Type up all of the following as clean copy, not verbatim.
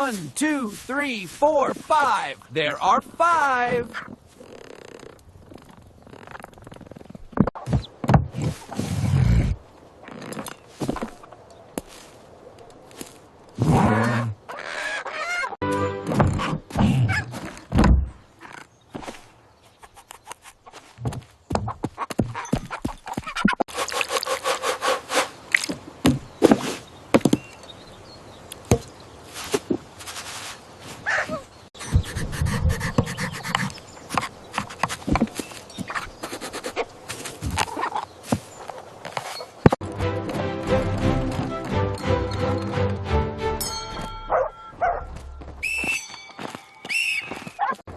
1, 2, 3, 4, 5. There are 5.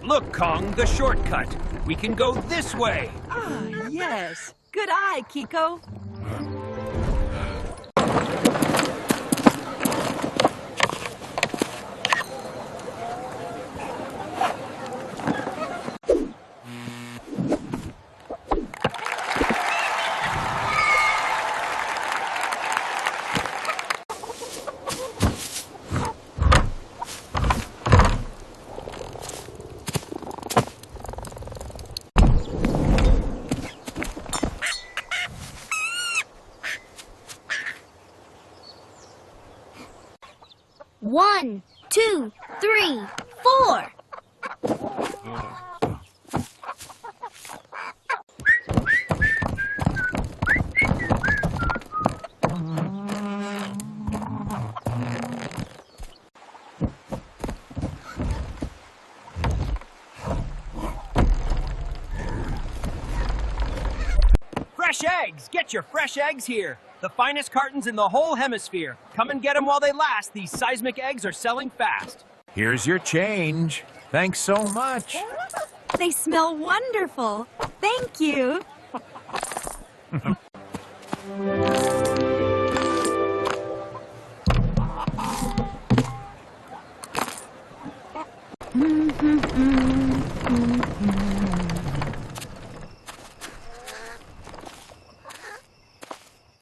Look, Kong, the shortcut. We can go this way. Ah, yes. Good eye, Kiko. One, 2, 3, 4. Fresh eggs! Get your fresh eggs here. The finest cartons in the whole hemisphere. Come and get them while they last. These seismic eggs are selling fast. Here's your change. Thanks so much. They smell wonderful. Thank you.